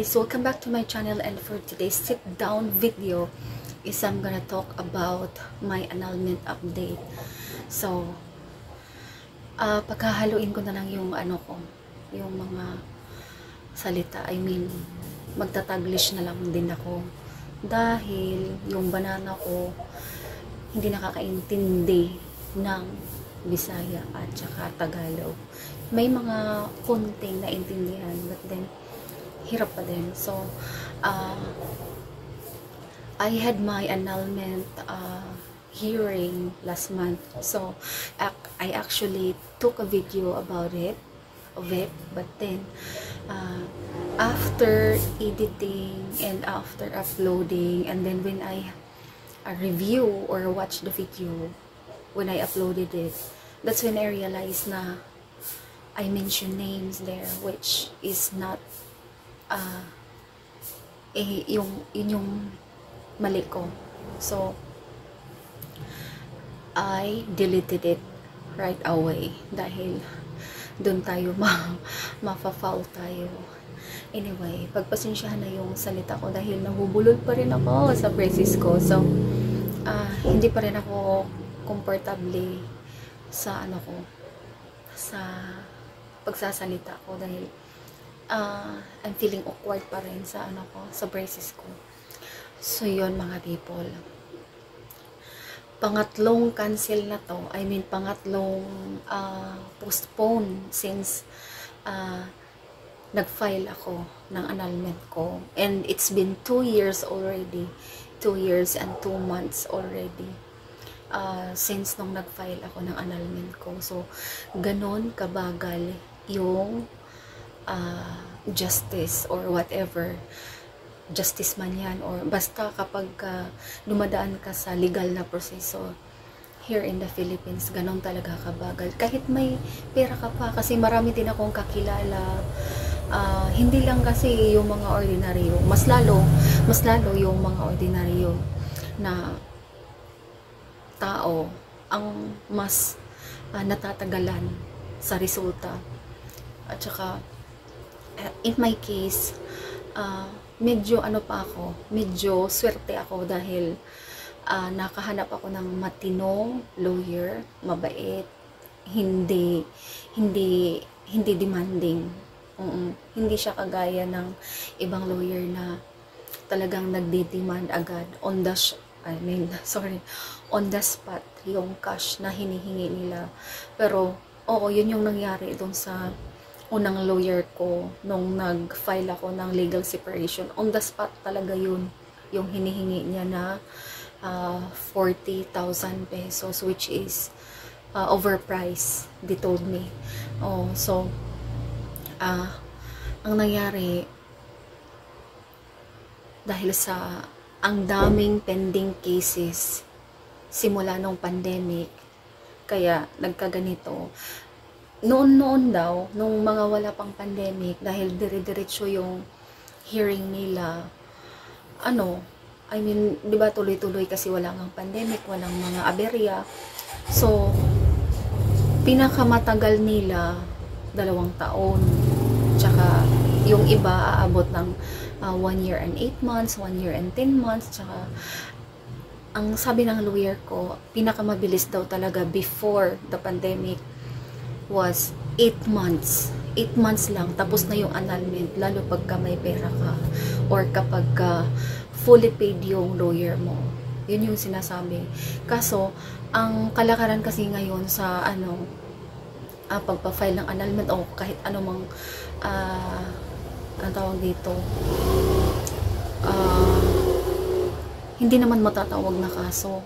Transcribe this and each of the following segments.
guys, welcome back to my channel, and for today's sit down video is I'm gonna talk about my annulment update. So pagkahaluin ko na lang yung yung mga salita. Magtataglish na lang din ako dahil yung banana ko hindi nakakaintindi ng Bisaya at saka Tagalog. May mga konting naintindihan, but then hirap pa din. So I had my annulment hearing last month. So I actually took a video about it, but then after editing and after uploading, and then when I review or watch the video, when I uploaded it, that's when I realized na I mentioned names there which is not yung mali ko. So I deleted it right away dahil doon tayo ma-foul tayo. Anyway, pagpasensyahan na yung salita ko dahil nabubulol pa rin ako sa braces ko. So hindi pa rin ako comfortable sa sa pagsasalita ko dahil I'm feeling awkward pa rin sa sa braces ko. So yun mga people, pangatlong cancel na to, pangatlong postpone since nag-file ako ng annulment ko, and it's been 2 years already, 2 years and 2 months already since nung nag-file ako ng annulment ko. So ganon kabagal yung justice or whatever, justice man yan, or basta kapag dumadaan ka sa legal na proseso here in the Philippines, ganon talaga kabagal. Kahit may pera ka pa, kasi marami din akong kakilala, hindi lang kasi yung mga ordinaryo, mas lalo yung mga ordinaryo na tao ang mas natatagalan sa resulta. At saka in my case, medyo medyo swerte ako dahil nakahanap ako ng matinong lawyer, mabait, hindi demanding. Hindi siya kagaya ng ibang lawyer na talagang nagde-demand agad on the spot yung cash na hinihingi nila. Pero oo, yun yung nangyari doon sa unang lawyer ko nung nag-file ako ng legal separation. On the spot talaga yun yung hinihingi niya na 40,000 pesos, which is overpriced, they told me. So ang nangyari, dahil sa ang daming pending cases simula nung pandemic, kaya nagkaganito. Noon daw, nung mga wala pang pandemic, dahil dire-diretso yung hearing nila, di ba tuloy-tuloy kasi wala ngang pandemic, walang mga aberya. So pinakamatagal nila 2 taon, tsaka yung iba aabot ng 1 year and 8 months, 1 year and 10 months, tsaka ang sabi ng lawyer ko, pinakamabilis daw talaga before the pandemic was 8 months. 8 months lang, tapos na yung annulment, lalo pagka may pera ka or kapag fully paid yung lawyer mo. Yun yung sinasabi. Kaso ang kalakaran kasi ngayon sa pagpa-file ng annulment o kahit anumang ang tawag dito, hindi naman matatawag na kaso.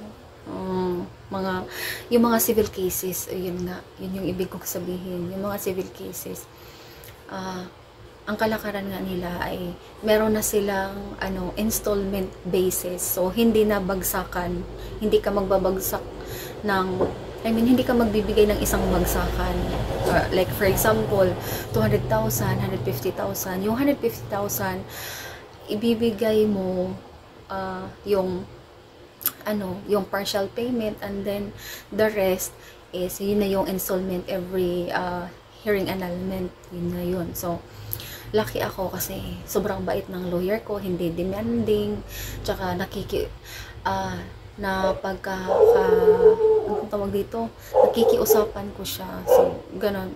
Yung mga civil cases, yun yung ibig kong sabihin, yung mga civil cases, ang kalakaran nga nila ay meron na silang installment basis. So hindi na bagsakan, hindi ka magbabagsak ng hindi ka magbibigay ng isang bagsakan. Like for example, 200,000, 150,000. Yung 150,000, ibibigay mo yung partial payment, and then the rest is yun na yung installment every hearing annulment. Yun na yun. So lucky ako kasi sobrang bait ng lawyer ko, hindi demanding, tsaka na anong tawag dito, nakikiusapan ko siya. So, ganun.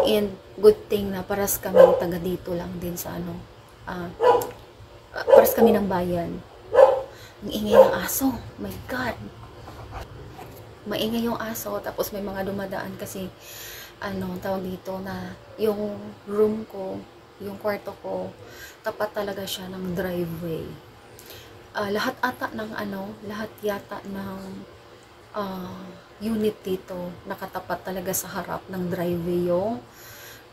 And good thing na paras kami taga dito lang din sa paras kami ng bayan. Ang ingay ng aso. My God. Maingay yung aso. Tapos may mga dumadaan kasi, tawag dito na yung room ko, yung kwarto ko, tapat talaga siya ng driveway. Lahat yata ng unit dito, nakatapat talaga sa harap ng driveway yung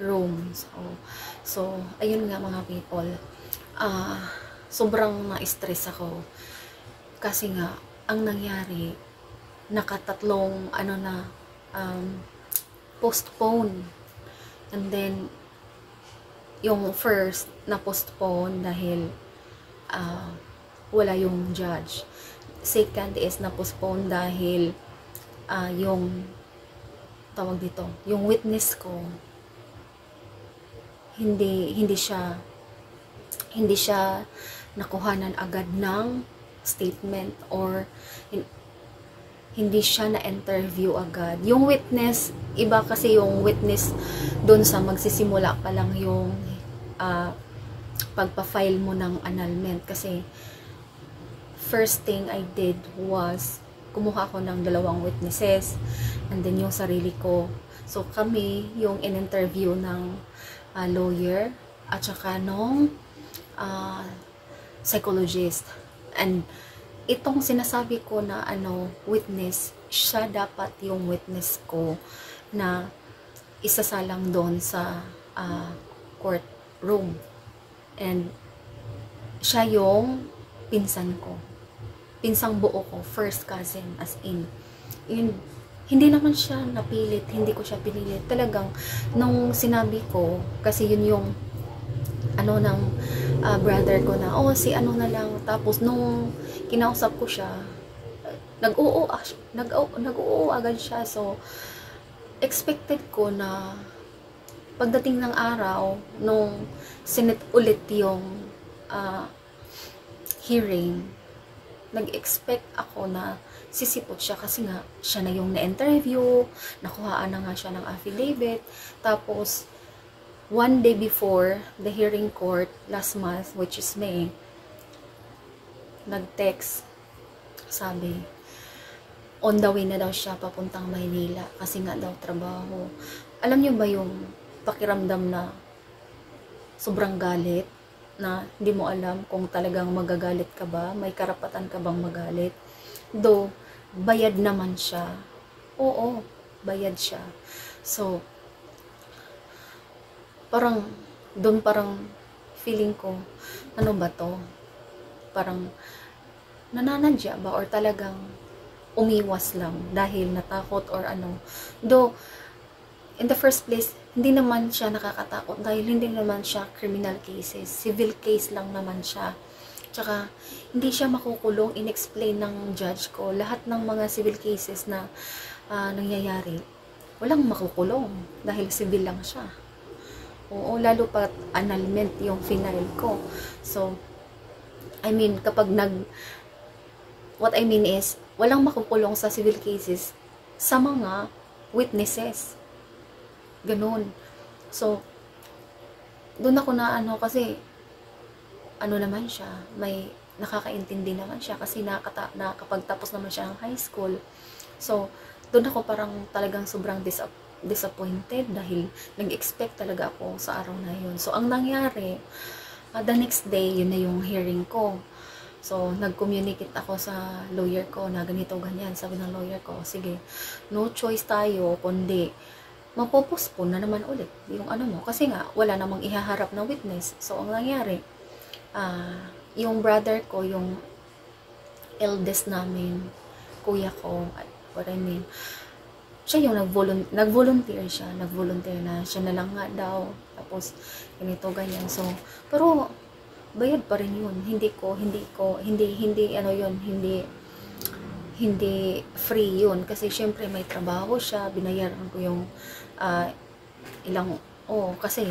room. So ayun nga mga people, sobrang na-stress ako. Kasi nga, ang nangyari, nakatatlong, postpone. And then, yung first na postpone dahil, wala yung judge. Second is na postpone dahil yung tawag dito, yung witness ko hindi siya nakuhanan agad ng statement or hindi siya na-interview agad. Yung witness, iba kasi yung witness doon sa magsisimula pa lang yung pagpa-file mo ng annulment kasi first thing I did was kumuha ko ng 2 witnesses and then yung sarili ko. So kami yung in-interview ng lawyer at saka nung psychologist. And itong sinasabi ko na witness, siya dapat yung witness ko na isasalang doon sa courtroom. And siya yung pinsan ko. Pinsang buo ko, first cousin, as in. Hindi naman siya napilit, hindi ko siya pinilit. Talagang, nung sinabi ko, kasi yun yung, ng brother ko na, si na lang. Tapos, nung kinausap ko siya, nag-oo agad siya. So, expected ko na, pagdating ng araw, nung sinet ulit yung hearing, nag-expect ako na sisipot siya kasi nga siya na yung na-interview, nakuhaan na nga siya ng affidavit. Tapos, one day before the hearing court last month, which is May, nag-text, sabi, on the way na daw siya papuntang Maynila kasi nga daw trabaho. Alam niyo ba yung pakiramdam na sobrang galit? Na hindi mo alam kung talagang magagalit ka ba, may karapatan ka bang magalit. Though, bayad naman siya. Oo, bayad siya. So, parang feeling ko, ano ba to? Parang, nananadya ba? Or talagang umiwas lang dahil natakot or ano. Though, in the first place, hindi naman siya nakakatakot dahil hindi naman siya criminal cases. Civil case lang naman siya. Tsaka, hindi siya makukulong, in-explain ng judge ko. Lahat ng mga civil cases na nangyayari, walang makukulong dahil civil lang siya. Oo, lalo pa annulment yung final ko. So, what I mean is, walang makukulong sa civil cases sa mga witnesses. Ganun. So, doon ako na kasi, naman siya, may nakakaintindi naman siya kasi nakapagtapos naman siya ng high school. So, doon ako parang talagang sobrang disappointed dahil nag-expect talaga ako sa araw na yun. So, ang nangyari, the next day, yun na yung hearing ko. So, nag-communicate ako sa lawyer ko na ganito, ganyan. Sabi ng lawyer ko, sige, no choice tayo, kundi mapopospone na naman ulit yung mo. Kasi nga, wala namang ihaharap na witness. So, ang nangyari, yung brother ko, yung eldest namin, kuya ko, siya yung nag-volunteer na siya na lang nga daw. Tapos, ganito, ganyan. So, pero, bayad pa rin yun. Hindi free yun. Kasi, syempre, may trabaho siya. Binayaran ko yung kasi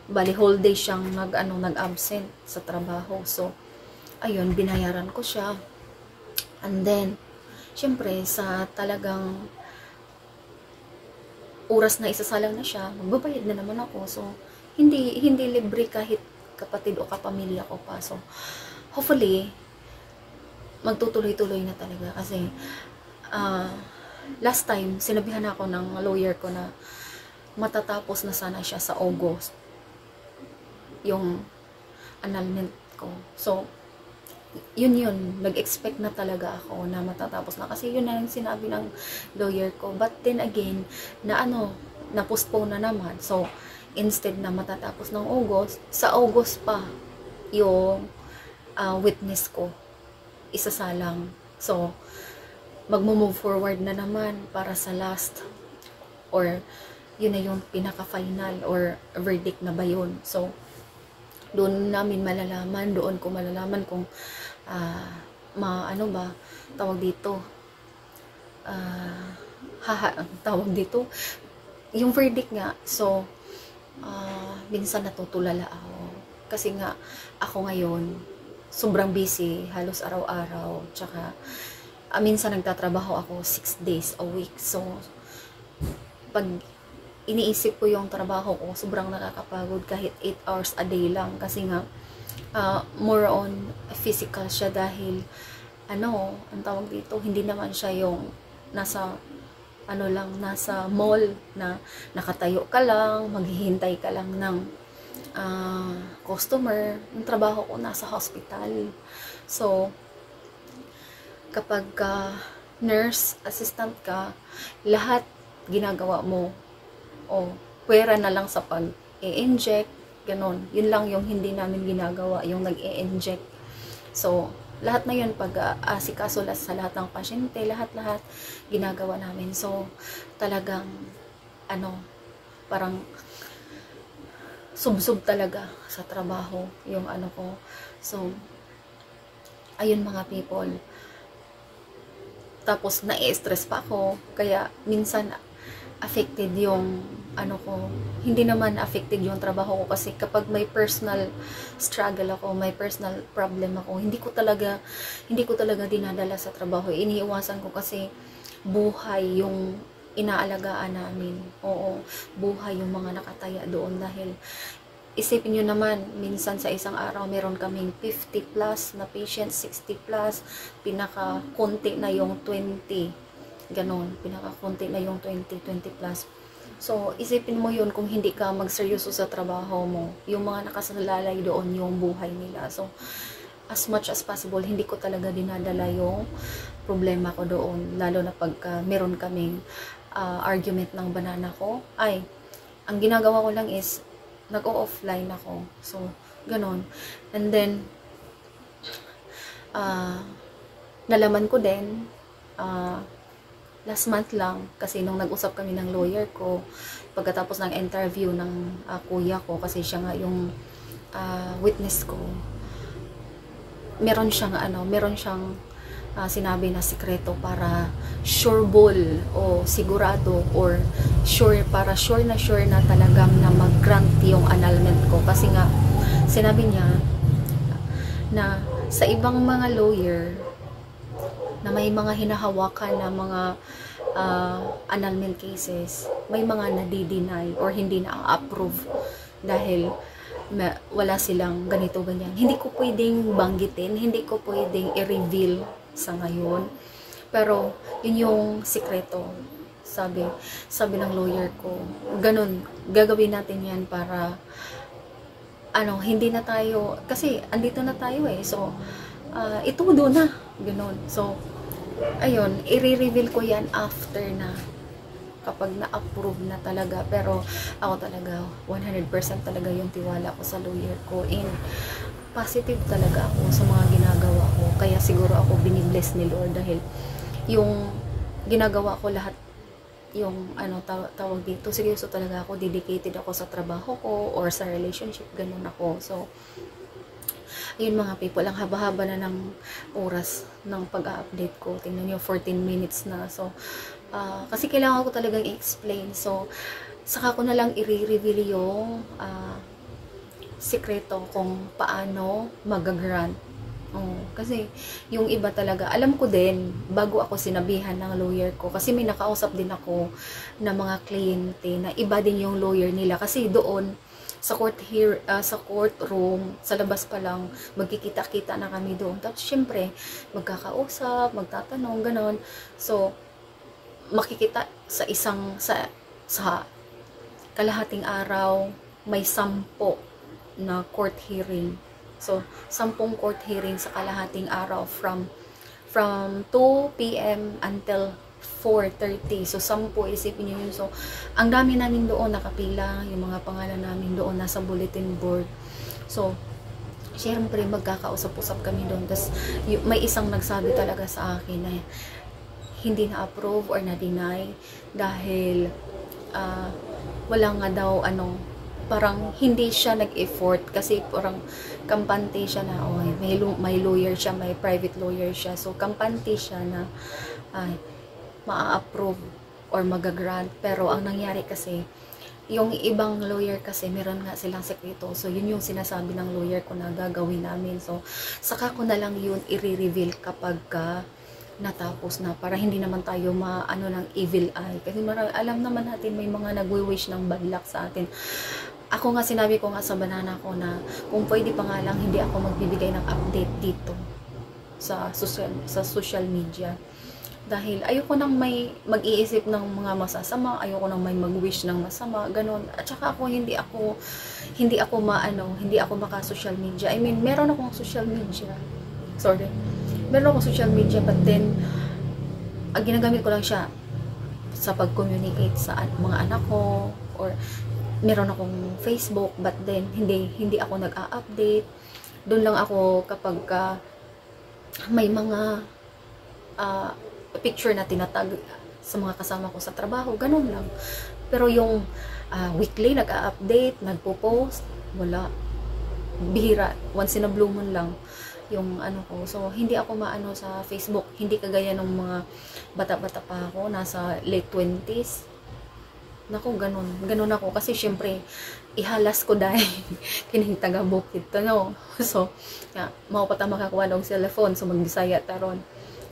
bali whole day siyang nag-absent sa trabaho. So ayun, binayaran ko siya. And then syempre sa talagang oras na isasalang na siya, magbabayad na naman ako. So hindi libre kahit kapatid o kapamilya ko pa. So hopefully magtutuloy-tuloy na talaga kasi last time sinabihan ako ng lawyer ko na matatapos na sana siya sa August yung annulment ko. So yun, nag-expect na talaga ako na matatapos na kasi yun na yung sinabi ng lawyer ko. But then again, na-postpone na naman. So instead na matatapos ng August, sa August pa yung witness ko isasalang. So magmo-move forward na naman para sa last, or yun na yung pinaka-final or verdict na ba yun. So doon ko malalaman kung tawag dito yung verdict nga. So minsan natutulala ako kasi nga ako ngayon sobrang busy, halos araw-araw, tsaka minsan nagtatrabaho ako 6 days a week. So pag iniisip ko yung trabaho ko, sobrang nakakapagod kahit 8 hours a day lang kasi nga more on physical siya dahil ang tawag dito, hindi naman siya yung nasa mall na nakatayo ka lang, maghihintay ka lang ng customer. Yung trabaho ko nasa hospital. So kapag nurse assistant ka, lahat ginagawa mo o pwera na lang sa pag-i-inject, ganon. Yun lang yung hindi namin ginagawa, yung nag-i-inject. So lahat na yun, pag-asikaso sa lahat ng pasyente, lahat ginagawa namin. So talagang parang subsub talaga sa trabaho yung ko. So ayun mga people, tapos na-stress pa ako, kaya minsan affected yung ko. Hindi naman affected yung trabaho ko kasi kapag may personal struggle ako, may personal problem ako, hindi ko talaga dinadala sa trabaho. Iniiwasan ko kasi buhay yung inaalagaan namin. Oo, buhay yung mga nakataya doon dahil isipin nyo naman, minsan sa isang araw meron kaming 50 plus na patient, 60 plus, pinaka-konti na yung 20, ganon, pinaka-konti na yung 20 plus. So isipin mo yun kung hindi ka magseryoso sa trabaho mo, yung mga nakasalalay doon yung buhay nila. So as much as possible, hindi ko talaga dinadala yung problema ko doon, lalo na pagka meron kaming argument ng banana ko. Ang ginagawa ko lang is nag-o-offline ako. So ganon. And then nalaman ko din last month lang, kasi nung nag-usap kami ng lawyer ko pagkatapos ng interview ng kuya ko, kasi siya nga yung witness ko, meron siyang sinabi na sikreto para sure ball o sigurado or sure na talagang na mag-grant yung annulment ko. Kasi nga sinabi niya na sa ibang mga lawyer na may mga hinahawakan na mga annulment cases, may mga nadi-deny or hindi na-approve dahil wala silang ganito ganyan. Hindi ko pwedeng banggitin, hindi ko pwedeng i-reveal sa ngayon, pero yun yung sikreto, sabi ng lawyer ko. Ganun, gagawin natin yan para hindi na tayo, kasi andito na tayo so itudo na, ganun. So ayun, i-reveal ko yan after na, kapag na-approve na talaga. Pero ako talaga 100% talaga yung tiwala ko sa lawyer ko, and positive talaga ako sa mga ginagawa ko. Kaya siguro ako binibless ni Lord dahil yung ginagawa ko lahat, yung tawag dito, seryoso talaga ako, dedicated ako sa trabaho ko or sa relationship, ganun ako. So ayun mga people, ang haba-haba na ng oras ng pag-update ko. Tingnan nyo, 14 minutes na. So kasi kailangan ko talagang i-explain. So saka ko na lang i-reveal yung sikreto kung paano mag-grant. Kasi yung iba talaga, alam ko din, bago ako sinabihan ng lawyer ko, kasi may nakausap din ako na mga kliyente na iba din yung lawyer nila. Kasi doon, sa courtroom, sa labas pa lang, magkikita-kita na kami doon. Tapos, syempre, magkakausap, magtatanong, ganon. So, makikita sa kalahating araw, may 10 na court hearing. So, 10 court hearing sa kalahating araw from 2 p.m. until 4:30. So, 10, isipin nyo yun. So, ang dami namin doon nakapila, yung mga pangalan namin doon nasa bulletin board. So, syempre magkakausap-usap kami doon. Tapos, may isang nagsabi talaga sa akin na hindi na-approve or na-deny dahil wala nga daw parang hindi siya nag-effort kasi parang kampante siya na may lawyer siya, may private lawyer siya. So, kampante siya na ma-approve or mag-grant. Pero, ang nangyari kasi, yung ibang lawyer kasi, meron nga silang sekreto. So, yun yung sinasabi ng lawyer ko na gagawin namin. So, saka ko na lang yun i-reveal kapag natapos na para hindi naman tayo ng evil eye. Kasi alam naman natin may mga nagwi-wish ng bad luck sa atin. Ako nga, sinabi ko nga sa banana ko na kung pwede pa nga lang, hindi ako magbibigay ng update dito sa social media. Dahil ayoko nang may mag-iisip ng mga masasama, ayoko nang may mag-wish ng masama, ganun. At saka hindi ako maka-social media. I mean, meron akong social media. Meron akong social media, but then, ginagamit ko lang siya sa pag-communicate sa mga anak ko, or meron akong Facebook, but then hindi ako nag-a-update. Doon lang ako kapag may mga picture na tinatag sa mga kasama ko sa trabaho, ganun lang. Pero yung weekly nag-a-update, nagpo-post, wala. Bihira, once in a blue moon lang yung ko. So, hindi ako maano sa Facebook. Hindi kagaya ng mga bata-bata pa ako, nasa late 20s. Naku, ganun ako. Kasi, syempre, ihalas ko dahil kining taga-bukid to, no? So, mapata makakuha ng cellphone. So, magbisaya taron.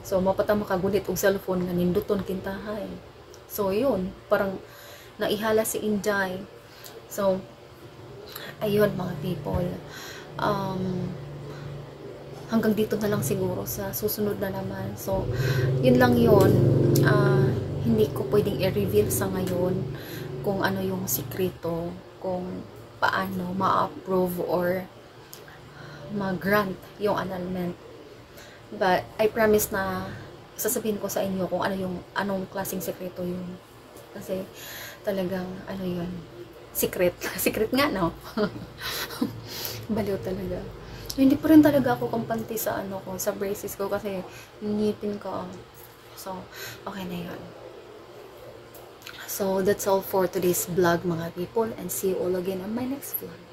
So, mapata makagulit og cellphone nga ninduton kintahay. So, yun. Parang, naihalas si Inday. So, ayun, mga people. Hanggang dito na lang siguro sa susunod na naman. So, yun lang yun. Hindi ko pwedeng i-reveal sa ngayon kung ano yung sikreto, kung paano ma-approve or ma-grant yung annulment. But, I promise na sasabihin ko sa inyo kung anong klaseng sikreto yun. Kasi, talagang, yun, secret. Secret nga, no? Baliw talaga. Hindi pa rin talaga ako kampante sa sa braces ko kasi ngipin ko. So, okay na yun. So, that's all for today's vlog, mga people, and see you all again on my next vlog.